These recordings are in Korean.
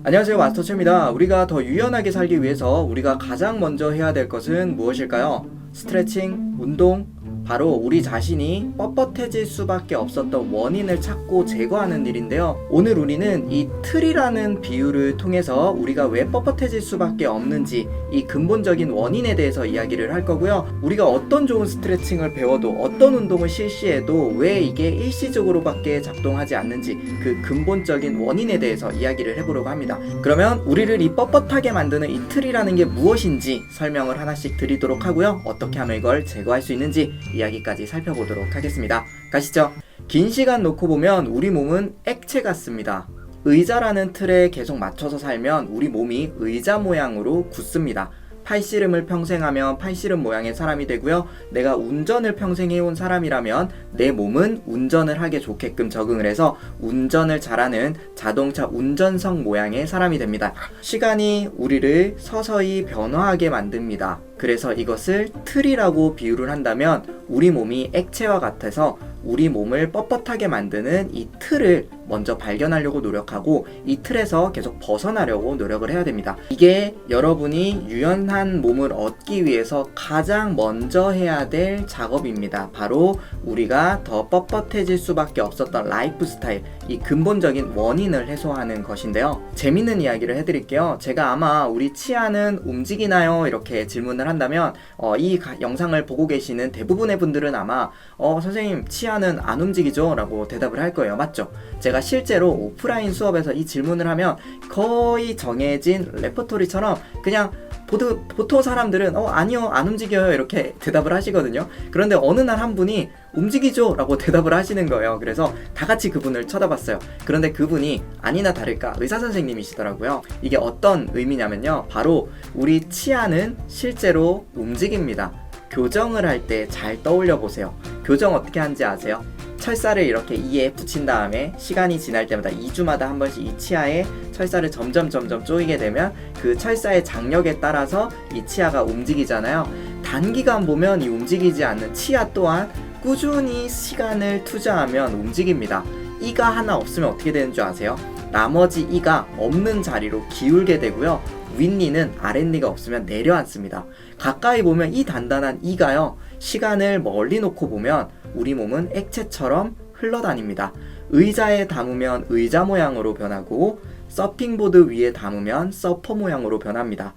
안녕하세요, 마스터체입니다. 우리가 더 유연하게 살기 위해서 우리가 가장 먼저 해야 될 것은 무엇일까요? 스트레칭, 운동, 바로 우리 자신이 뻣뻣해질 수밖에 없었던 원인을 찾고 제거하는 일인데요. 오늘 우리는 이 틀이라는 비유를 통해서 우리가 왜 뻣뻣해질 수밖에 없는지 이 근본적인 원인에 대해서 이야기를 할 거고요. 우리가 어떤 좋은 스트레칭을 배워도 어떤 운동을 실시해도 왜 이게 일시적으로밖에 작동하지 않는지 그 근본적인 원인에 대해서 이야기를 해보려고 합니다. 그러면 우리를 이 뻣뻣하게 만드는 이 틀이라는 게 무엇인지 설명을 하나씩 드리도록 하고요. 어떻게 하면 이걸 제거할 수 있는지 이야기까지 살펴보도록 하겠습니다. 가시죠. 긴 시간 놓고 보면 우리 몸은 액체 같습니다. 의자라는 틀에 계속 맞춰서 살면 우리 몸이 의자 모양으로 굳습니다. 팔씨름을 평생 하면 팔씨름 모양의 사람이 되고요. 내가 운전을 평생 해온 사람이라면 내 몸은 운전을 하게 좋게끔 적응을 해서 운전을 잘하는 자동차 운전석 모양의 사람이 됩니다. 시간이 우리를 서서히 변화하게 만듭니다. 그래서 이것을 틀이라고 비유를 한다면 우리 몸이 액체와 같아서 우리 몸을 뻣뻣하게 만드는 이 틀을 먼저 발견하려고 노력하고 이 틀에서 계속 벗어나려고 노력을 해야 됩니다. 이게 여러분이 유연한 몸을 얻기 위해서 가장 먼저 해야 될 작업입니다. 바로 우리가 더 뻣뻣해질 수밖에 없었던 라이프 스타일, 이 근본적인 원인을 해소하는 것인데요. 재밌는 이야기를 해드릴게요. 제가 아마 우리 치아는 움직이나요? 이렇게 질문을 한다면 이 영상을 보고 계시는 대부분의 분들은 아마 선생님 치아는 안 움직이죠? 라고 대답을 할 거예요. 맞죠? 제가 실제로 오프라인 수업에서 이 질문을 하면 거의 정해진 레퍼토리처럼 그냥 보통 사람들은 아니요 안 움직여요 이렇게 대답을 하시거든요. 그런데 어느 날 한 분이 움직이죠 라고 대답을 하시는 거예요. 그래서 다 같이 그분을 쳐다봤어요. 그런데 그분이 아니나 다를까 의사선생님이시더라고요. 이게 어떤 의미냐면요, 바로 우리 치아는 실제로 움직입니다. 교정을 할 때 잘 떠올려 보세요. 교정 어떻게 하는지 아세요? 철사를 이렇게 이에 붙인 다음에 시간이 지날 때마다 2주마다 한 번씩 이 치아에 철사를 점점 조이게 되면 그 철사의 장력에 따라서 이 치아가 움직이잖아요. 단기간 보면 이 움직이지 않는 치아 또한 꾸준히 시간을 투자하면 움직입니다. 이가 하나 없으면 어떻게 되는 줄 아세요? 나머지 이가 없는 자리로 기울게 되고요. 윗니는 아랫니가 없으면 내려앉습니다. 가까이 보면 이 단단한 이가요, 시간을 멀리 놓고 보면 우리 몸은 액체처럼 흘러다닙니다. 의자에 담으면 의자 모양으로 변하고 서핑보드 위에 담으면 서퍼 모양으로 변합니다.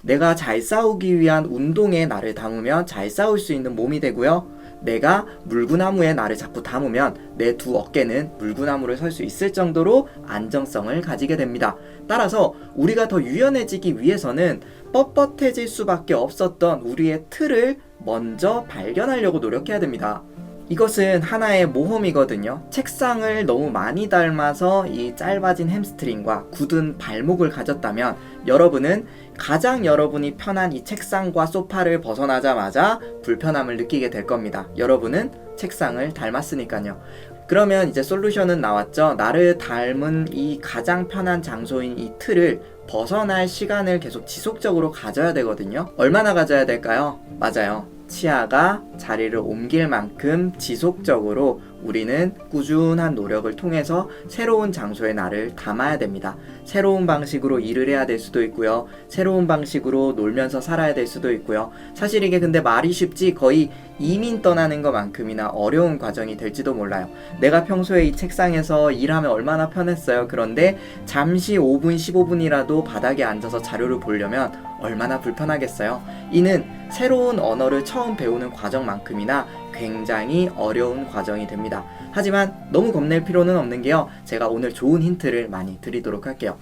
내가 잘 싸우기 위한 운동에 나를 담으면 잘 싸울 수 있는 몸이 되고요. 내가 물구나무에 나를 자꾸 담으면 내 두 어깨는 물구나무를 설 수 있을 정도로 안정성을 가지게 됩니다. 따라서 우리가 더 유연해지기 위해서는 뻣뻣해질 수밖에 없었던 우리의 틀을 먼저 발견하려고 노력해야 됩니다. 이것은 하나의 모험이거든요. 책상을 너무 많이 닮아서 이 짧아진 햄스트링과 굳은 발목을 가졌다면 여러분은 가장 여러분이 편한 이 책상과 소파를 벗어나자마자 불편함을 느끼게 될 겁니다. 여러분은 책상을 닮았으니까요. 그러면 이제 솔루션은 나왔죠. 나를 닮은 이 가장 편한 장소인 이 틀을 벗어날 시간을 계속 지속적으로 가져야 되거든요. 얼마나 가져야 될까요? 맞아요. 치아가 자리를 옮길 만큼 지속적으로 우리는 꾸준한 노력을 통해서 새로운 장소에 나를 담아야 됩니다. 새로운 방식으로 일을 해야 될 수도 있고요. 새로운 방식으로 놀면서 살아야 될 수도 있고요. 사실 이게 근데 말이 쉽지 거의 이민 떠나는 것만큼이나 어려운 과정이 될지도 몰라요. 내가 평소에 이 책상에서 일하면 얼마나 편했어요. 그런데 잠시 5분, 15분이라도 바닥에 앉아서 자료를 보려면 얼마나 불편하겠어요. 이는 새로운 언어를 처음 배우는 과정만큼이나 굉장히 어려운 과정이 됩니다. 하지만 너무 겁낼 필요는 없는 게요, 제가 오늘 좋은 힌트를 많이 드리도록 할게요.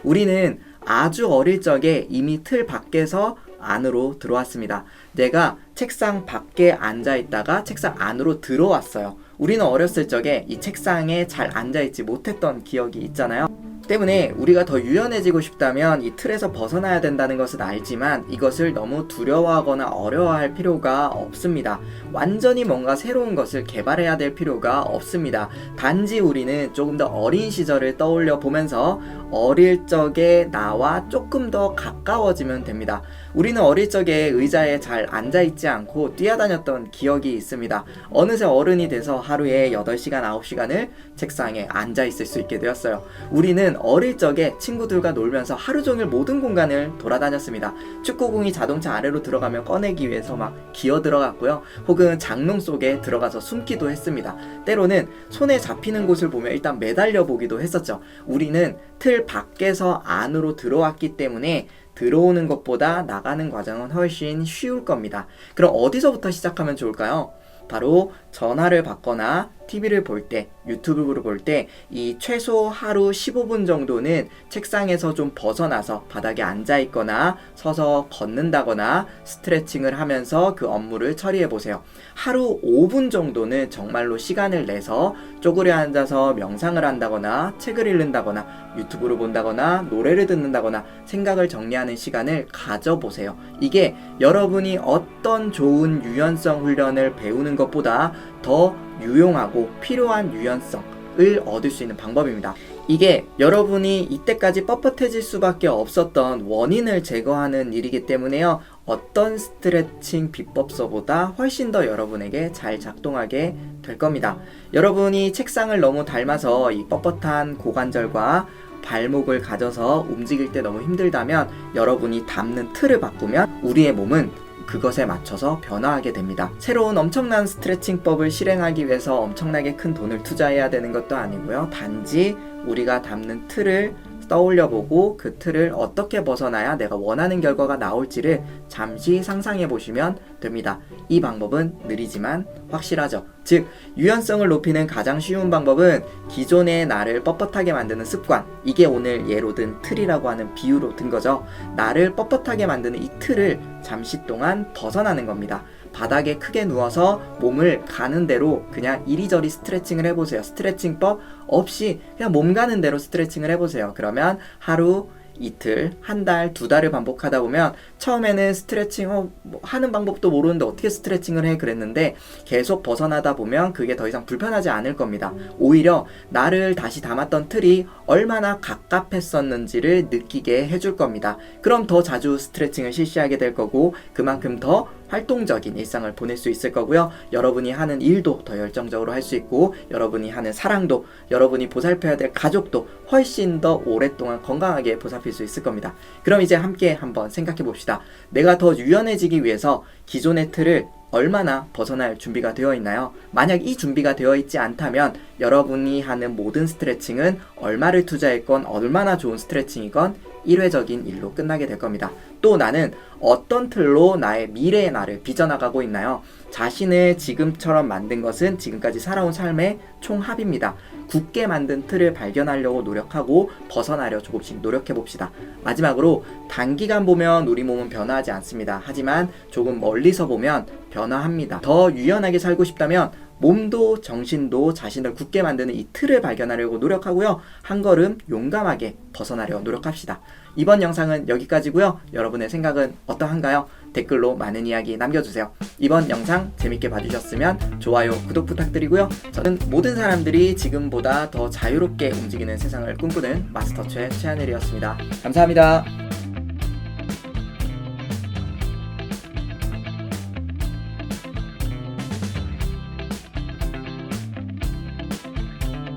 우리는 아주 어릴 적에 이미 틀 밖에서 안으로 들어왔습니다. 내가 책상 밖에 앉아 있다가 책상 안으로 들어왔어요. 우리는 어렸을 적에 이 책상에 잘 앉아 있지 못했던 기억이 있잖아요. 때문에 우리가 더 유연해지고 싶다면 이 틀에서 벗어나야 된다는 것은 알지만 이것을 너무 두려워하거나 어려워할 필요가 없습니다. 완전히 뭔가 새로운 것을 개발해야 될 필요가 없습니다. 단지 우리는 조금 더 어린 시절을 떠올려 보면서 어릴 적의 나와 조금 더 가까워지면 됩니다. 우리는 어릴 적에 의자에 잘 앉아있지 않고 뛰어다녔던 기억이 있습니다. 어느새 어른이 돼서 하루에 8시간, 9시간을 책상에 앉아있을 수 있게 되었어요. 우리는 저는 어릴 적에 친구들과 놀면서 하루 종일 모든 공간을 돌아다녔습니다. 축구공이 자동차 아래로 들어가면 꺼내기 위해서 막 기어 들어갔고요. 혹은 장롱 속에 들어가서 숨기도 했습니다. 때로는 손에 잡히는 곳을 보면 일단 매달려 보기도 했었죠. 우리는 틀 밖에서 안으로 들어왔기 때문에 들어오는 것보다 나가는 과정은 훨씬 쉬울 겁니다. 그럼 어디서부터 시작하면 좋을까요? 바로 전화를 받거나 TV를 볼 때, 유튜브를 볼 때 이 최소 하루 15분 정도는 책상에서 좀 벗어나서 바닥에 앉아 있거나 서서 걷는다거나 스트레칭을 하면서 그 업무를 처리해 보세요. 하루 5분 정도는 정말로 시간을 내서 쪼그려 앉아서 명상을 한다거나 책을 읽는다거나 유튜브를 본다거나 노래를 듣는다거나 생각을 정리하는 시간을 가져보세요. 이게 여러분이 어떤 좋은 유연성 훈련을 배우는 것보다 더 유용하고 필요한 유연성을 얻을 수 있는 방법입니다. 이게 여러분이 이때까지 뻣뻣해질 수밖에 없었던 원인을 제거하는 일이기 때문에요. 어떤 스트레칭 비법서보다 훨씬 더 여러분에게 잘 작동하게 될 겁니다. 여러분이 책상을 너무 닮아서 이 뻣뻣한 고관절과 발목을 가져서 움직일 때 너무 힘들다면 여러분이 닮는 틀을 바꾸면 우리의 몸은 그것에 맞춰서 변화하게 됩니다. 새로운 엄청난 스트레칭법을 실행하기 위해서 엄청나게 큰 돈을 투자해야 되는 것도 아니고요. 단지 우리가 닮는 틀을 떠올려보고 그 틀을 어떻게 벗어나야 내가 원하는 결과가 나올지를 잠시 상상해 보시면 됩니다. 이 방법은 느리지만 확실하죠. 즉, 유연성을 높이는 가장 쉬운 방법은 기존의 나를 뻣뻣하게 만드는 습관, 이게 오늘 예로 든 틀이라고 하는 비유로 든 거죠. 나를 뻣뻣하게 만드는 이 틀을 잠시 동안 벗어나는 겁니다. 바닥에 크게 누워서 몸을 가는 대로 그냥 이리저리 스트레칭을 해보세요. 스트레칭법 없이 그냥 몸 가는 대로 스트레칭을 해보세요. 그러면 하루, 이틀, 한 달, 두 달을 반복하다 보면 처음에는 스트레칭 하는 방법도 모르는데 어떻게 스트레칭을 해 그랬는데 계속 벗어나다 보면 그게 더 이상 불편하지 않을 겁니다. 오히려 나를 다시 담았던 틀이 얼마나 갑갑했었는지를 느끼게 해줄 겁니다. 그럼 더 자주 스트레칭을 실시하게 될 거고 그만큼 더 활동적인 일상을 보낼 수 있을 거고요. 여러분이 하는 일도 더 열정적으로 할 수 있고 여러분이 하는 사랑도, 여러분이 보살펴야 될 가족도 훨씬 더 오랫동안 건강하게 보살필 수 있을 겁니다. 그럼 이제 함께 한번 생각해 봅시다. 내가 더 유연해지기 위해서 기존의 틀을 얼마나 벗어날 준비가 되어 있나요? 만약 이 준비가 되어 있지 않다면 여러분이 하는 모든 스트레칭은 얼마를 투자했건 얼마나 좋은 스트레칭이건 일회적인 일로 끝나게 될 겁니다. 또 나는 어떤 틀로 나의 미래의 나를 빚어나가고 있나요? 자신을 지금처럼 만든 것은 지금까지 살아온 삶의 총합입니다. 굳게 만든 틀을 발견하려고 노력하고 벗어나려 조금씩 노력해 봅시다. 마지막으로 단기간 보면 우리 몸은 변화하지 않습니다. 하지만 조금 멀리서 보면 변화합니다. 더 유연하게 살고 싶다면 몸도 정신도 자신을 굳게 만드는 이 틀을 발견하려고 노력하고요. 한 걸음 용감하게 벗어나려 노력합시다. 이번 영상은 여기까지고요. 여러분의 생각은 어떠한가요? 댓글로 많은 이야기 남겨주세요. 이번 영상 재밌게 봐주셨으면 좋아요, 구독 부탁드리고요. 저는 모든 사람들이 지금보다 더 자유롭게 움직이는 세상을 꿈꾸는 마스터 최 최하늘이었습니다. 감사합니다.